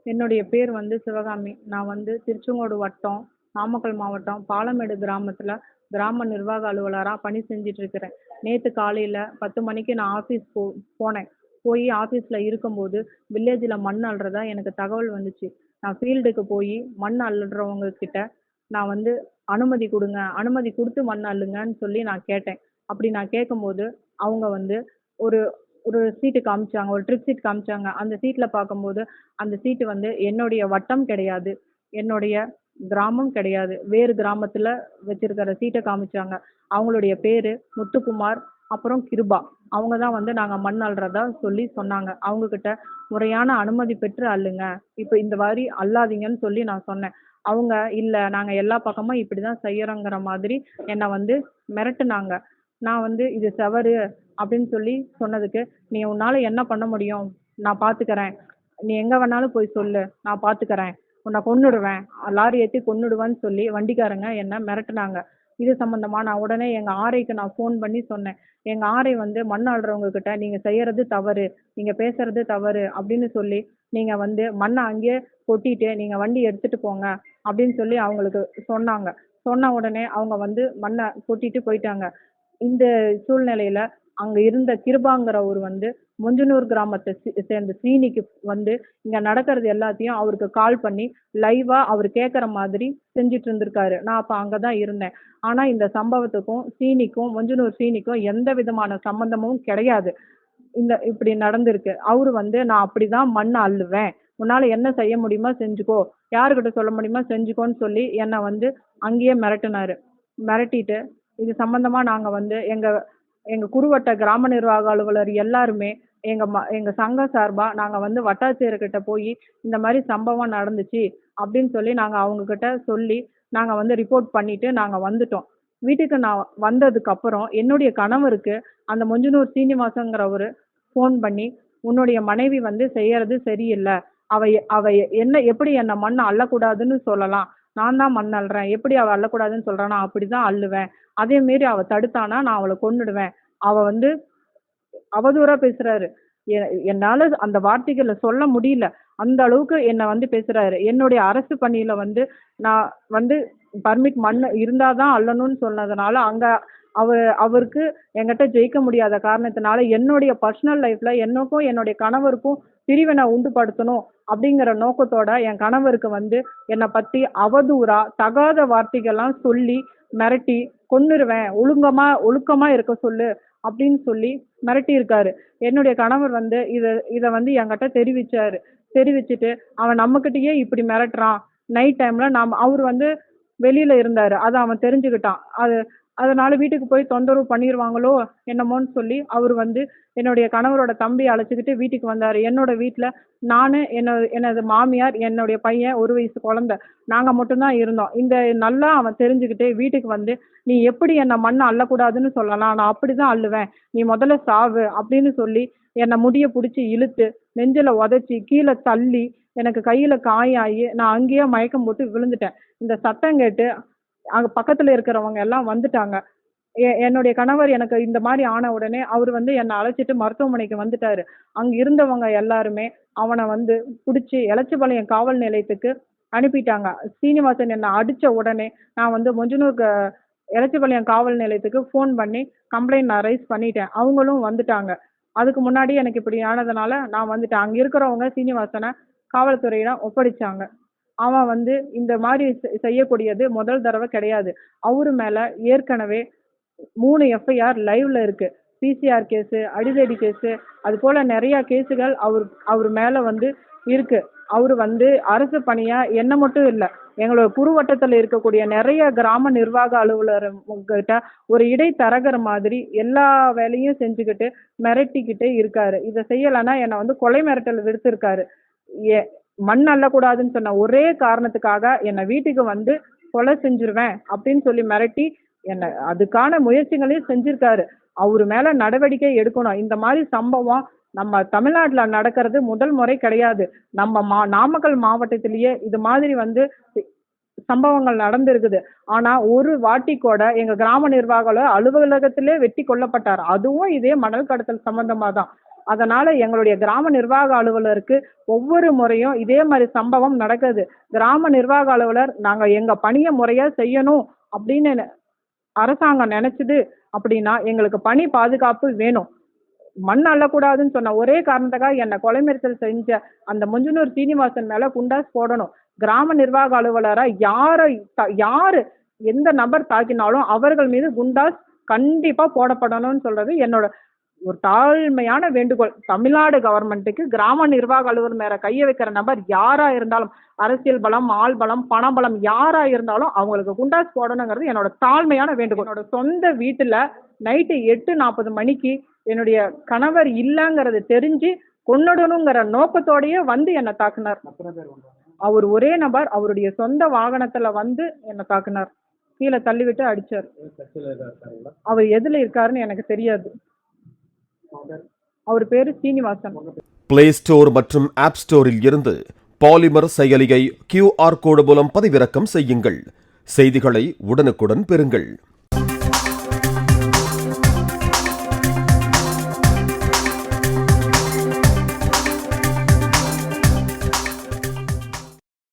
என்னுடைய பேர் வந்து சிவகாமி. நான் வந்து திருச்செங்கோடு வட்டம், நாமக்கல் மாவட்டம், பாலமேடு கிராமத்துல கிராம நிர்வாக அலுவலரா பணி செஞ்சுட்டு இருக்கிறேன். நேத்து காலையில 10 மணிக்கு நான் ஆஃபீஸ் போனேன். போய் ஆஃபீஸ்ல இருக்கும்போது வில்லேஜ்ல மண் அள்ளுறதா எனக்கு தகவல் வந்துச்சு. நான் ஃபீல்டுக்கு போய் மண் அள்ளுறவங்க கிட்ட நான் வந்து அனுமதி குடுங்க. அனுமதி குடுத்து மண் அள்ளுங்கன்னு சொல்லி நான் கேட்டேன். அப்படி நான் கேட்கும்போது, அவங்க வந்து ஒரு ஒரு சீட்டு காமிச்சாங்க. ஒரு ட்ரிப் சீட் காமிச்சாங்க. அந்த சீட்ல பார்க்கும்போது, அந்த சீட்டு வந்து என்னுடைய வட்டம் கிடையாது. என்னுடைய கிராமம் கிடையாது. வேறு கிராமத்துல வச்சிருக்கிற சீட்ட காமிச்சாங்க. அவங்களுடைய பேரு முத்துக்குமார், அப்புறம் கிருபா. அவங்க தான் வந்து நாங்க மண் அள்ளுறதா சொல்லி சொன்னாங்க. அவங்க கிட்ட முறையான அனுமதி பெற்று அள்ளுங்க. இப்ப இந்த மாரி அள்ளாதீங்கன்னு சொல்லி நான் சொன்னேன். அவங்க இல்ல நாங்க எல்லா பக்கமும் இப்படிதான் செய்யறோங்கிற மாதிரி என்ன வந்து மிரட்டுனாங்க. நான் வந்து இது தவறு அப்படின்னு சொல்லி சொன்னதுக்கு, "நீ உன்னால என்ன பண்ண முடியும்? நான் பார்த்துக்கிறேன். நீ எங்க வேணாலும் போய் சொல்லு. நான் பார்த்துக்கிறேன். உன்னை கொன்னுடுவேன். லாரி ஏத்தி கொன்னுடுவேன்னு" சொல்லி வண்டிக்காரங்க என்ன மிரட்டுனாங்க. இது சம்மந்தமா நான் உடனே எங்க ஆர்ஐக்கு நான் ஃபோன் பண்ணி சொன்னேன். எங்க ஆர்ஐ வந்து மண் அள்ளுறவங்க கிட்ட, "நீங்க செய்யறது தவறு. நீங்க பேசுறது தவறு" அப்படின்னு சொல்லி, "நீங்க வந்து மண்ண அங்கேயே கொட்டிட்டு நீங்க வண்டி எடுத்துட்டு போங்க" அப்படின்னு சொல்லி அவங்களுக்கு சொன்னாங்க. சொன்ன உடனே அவங்க வந்து மண்ண கொட்டிட்டு போயிட்டாங்க. இந்த சூழ்நிலையில அங்க இருந்த கிருபாங்கிறவரு வந்து மொஞ்சனூர் கிராமத்தை சேர்ந்த சீனிக்கு வந்து இங்க நடக்கிறது எல்லாத்தையும் அவருக்கு கால் பண்ணி லைவா அவர் கேட்குற மாதிரி செஞ்சுட்டு இருந்திருக்காரு. நான் அப்ப அங்கதான் இருந்தேன். ஆனா இந்த சம்பவத்துக்கும் சீனிக்கும் மொஞ்சனூர் சீனிக்கும் எந்த விதமான சம்பந்தமும் கிடையாது. இப்படி நடந்திருக்கு. அவரு வந்து நான் அப்படிதான் மண் அள்ளுவேன். உன்னால என்ன செய்ய முடியுமோ செஞ்சுக்கோ. யாருகிட்ட சொல்ல முடியுமோ செஞ்சுக்கோன்னு சொல்லி என்ன வந்து அங்கேயே மிரட்டுனாரு. மிரட்டிட்டு இது சம்பந்தமா நாங்க வந்து எங்க எங்க குறுவட்ட கிராம நிர்வாக அலுவலர் எல்லாருமே எங்க சங்கம் சார்பா நாங்க வந்து வட்டாட்சியர்கிட்ட போய் இந்த மாதிரி சம்பவம் நடந்துச்சு அப்படின்னு சொல்லி நாங்க அவங்க கிட்ட சொல்லி நாங்க வந்து ரிப்போர்ட் பண்ணிட்டு நாங்க வந்துட்டோம். வீட்டுக்கு நான் வந்ததுக்கு அப்புறம் என்னுடைய கணவருக்கு அந்த மொஞ்சனூர் சீனிவாசங்கிறவரு ஃபோன் பண்ணி, "உன்னுடைய மனைவி வந்து செய்யறது சரியில்ல. அவ அவ என்ன எப்படி என்ன மண் அள்ளக்கூடாதுன்னு சொல்லலாம். நான் தான் மண் அள்ளுறேன். எப்படி அவ அள்ளக்கூடாதுன்னு சொல்றா? நான் அப்படிதான் அள்ளுவேன். அதே மீறி அவ தடுத்தான்னா நான் அவள கொன்னுடுவேன். அவ வந்து அவதூறா பேசுறாரு. எ என்னால அந்த வார்த்தைகள சொல்ல முடியல. அந்த அளவுக்கு என்ன வந்து பேசுறாரு. என்னுடைய அரசு பணியில வந்து நான் வந்து பர்மிட் மண் இருந்தா தான் அள்ளணும்னு சொன்னதுனால, அங்க அவருக்கு என்கிட்ட ஜெயிக்க முடியாத காரணத்தினால, என்னுடைய பர்சனல் லைஃப்ல எனக்கும் என்னுடைய கணவருக்கும் பிரிவினை உண்டுபடுத்தணும் அப்படிங்கிற நோக்கத்தோட என் கணவருக்கு வந்து என்ன பத்தி அவதூறா, தகாத வார்த்தைகள்லாம் சொல்லி, மிரட்டி, "கொன்னுருவேன். ஒழுக்கமா இருக்க சொல்லு" அப்படின்னு சொல்லி மிரட்டியிருக்காரு. என்னுடைய கணவர் வந்து இத வந்து என்கிட்ட தெரிவிச்சாரு. தெரிவிச்சுட்டு, "அவன் நம்மகிட்டயே இப்படி மிரட்டுறான். நைட் டைம்ல அவரு வந்து வெளியில இருந்தாரு. அத அவன் தெரிஞ்சுக்கிட்டான். அதனால வீட்டுக்கு போய் தொந்தரவு பண்ணிருவாங்களோ என்னமோன்னு சொல்லி அவரு வந்து என்னுடைய கணவரோட தம்பிய அழைச்சுக்கிட்டு வீட்டுக்கு வந்தாரு. என்னோட வீட்ல நானு, எனது மாமியார், என்னுடைய பையன் 1 வயசு குழந்தை. நாங்க மட்டும் தான் இருந்தோம். நல்லா அவன் தெரிஞ்சுக்கிட்டு வீட்டுக்கு வந்து, "நீ எப்படி என்ன மண்ண அள்ளக்கூடாதுன்னு சொல்லலாம்? நான் அப்படிதான் அள்ளுவேன். நீ முதல்ல சாவு" அப்படின்னு சொல்லி என்ன முடிய புடிச்சு இழுத்து, நெஞ்சில உதைச்சு, கீழ தள்ளி, எனக்கு கையில காயாயி, நான் அங்கேயே மயக்கம் போட்டு விழுந்துட்டேன். இந்த சத்தம் கேட்டு அங்க பக்கத்துல இருக்கிறவங்க எல்லாம் வந்துட்டாங்க. என்னுடைய கணவர் எனக்கு இந்த மாரி ஆன உடனே அவரு வந்து என்ன அழைச்சிட்டு மருத்துவமனைக்கு வந்துட்டாரு. அங்க இருந்தவங்க எல்லாருமே அவன வந்து புடிச்சு எலச்சிபாளையம் காவல் நிலையத்துக்கு அனுப்பிட்டாங்க. சீனிவாசன் என்ன அடிச்ச உடனே நான் வந்து மொஞ்சனூர் எலச்சிபாளையம் காவல் நிலையத்துக்கு ஃபோன் பண்ணி கம்ப்ளைண்ட் நான் ரைஸ் பண்ணிட்டேன். அவங்களும் வந்துட்டாங்க. அதுக்கு முன்னாடி எனக்கு இப்படி ஆனதுனால நான் வந்துட்டேன். அங்க இருக்கிறவங்க சீனிவாசன காவல்துறையிடம் ஒப்படைச்சாங்க. அவன் வந்து இந்த மாரி செய்யக்கூடியது முதல் தடவ கிடையாது. அவரு மேல ஏற்கனவே 3 எஃப்ஐஆர் லைவ்ல இருக்கு. பிசிஆர் கேஸு, அடிதடி கேஸு, அதுபோல நெறைய கேஸுகள் அவரு மேல வந்து இருக்கு. அவரு வந்து அரசு பணியா என்ன மட்டும் இல்ல, எங்களோட குறுவட்டத்துல இருக்கக்கூடிய நெறைய கிராம நிர்வாக அலுவலர் கிட்ட ஒரு இடைத்தரகர் மாதிரி எல்லா வேலையும் செஞ்சுக்கிட்டு, மிரட்டிக்கிட்டு இருக்காரு. இத செய்யலன்னா என்ன வந்து கொலை மிரட்டல் விடுத்திருக்காரு. எ மண் அள்ளக்கூடாதுன்னு சொன்ன ஒரே காரணத்துக்காக என்ன வீட்டுக்கு வந்து கொலை செஞ்சுருவேன் அப்படின்னு சொல்லி மிரட்டி, என்ன அதுக்கான முயற்சிகளையும் செஞ்சிருக்காரு. அவரு மேல நடவடிக்கை எடுக்கணும். இந்த மாரி சம்பவம் நம்ம தமிழ்நாட்டுல நடக்கிறது முதல் முறை கிடையாது. நம்ம நாமக்கல் மாவட்டத்திலேயே இது மாதிரி வந்து சம்பவங்கள் நடந்திருக்குது. ஆனா ஒரு வாட்டி கூட எங்க கிராம நிர்வாக அலுவலகத்திலே வெட்டி கொல்லப்பட்டார். அதுவும் இதே மணல் கடத்தல் சம்பந்தமா தான். அதனால எங்களுடைய கிராம நிர்வாக அலுவலருக்கு ஒவ்வொரு முறையும் இதே மாதிரி சம்பவம் நடக்குது. கிராம நிர்வாக அலுவலர் நாங்க எங்க பணியை முறையா செய்யணும் அப்படின்னு அரசாங்கம் நினைச்சது அப்படின்னா எங்களுக்கு பணி பாதுகாப்பு வேணும். மண் அள்ளக்கூடாதுன்னு சொன்ன ஒரே காரணத்துக்காக என்னை கொலை மிரட்டல் செஞ்ச அந்த முஞ்சனூர் சீனிவாசன் மேல குண்டாஸ் போடணும். கிராம நிர்வாக அலுவலரா யாரு எந்த நபர் தாக்கினாலும் அவர்கள் மீது குண்டாஸ் கண்டிப்பா போடப்படணும்னு சொல்றது என்னோட ஒரு தாழ்மையான வேண்டுகோள். தமிழ்நாடு கவர்மெண்ட்டுக்கு கிராம நிர்வாக அலுவலர் மேல கைய வைக்கிற நபர் யாரா இருந்தாலும், அரசியல் பலம், ஆள் பலம், பணபலம் யாரா இருந்தாலும் அவங்களுக்கு குண்டாஸ் போடணுங்கிறது என்னோட தாழ்மையான வேண்டுகோள். என்னோட சொந்த வீட்டுல நைட்டு 8:40 மணிக்கு என்னுடைய கணவர் இல்லைங்கிறது தெரிஞ்சு கொன்னுடணுங்கிற நோக்கத்தோடயே வந்து என்னை தாக்குனார். அவர் ஒரே நபர் அவருடைய சொந்த வாகனத்துல வந்து என்னை தாக்குனார். கீழே தள்ளிவிட்டு அடிச்சார். அவர் எதுல இருக்காருன்னு எனக்கு தெரியாது. அவர் பேரு சீனிவாசன். பிளே ஸ்டோர் மற்றும் ஆப் ஸ்டோரில் இருந்து பாலிமர் செயலியை QR கோடு மூலம் பதிவிறக்கம் செய்யுங்கள். செய்திகளை உடனுக்குடன் பெறுங்கள்.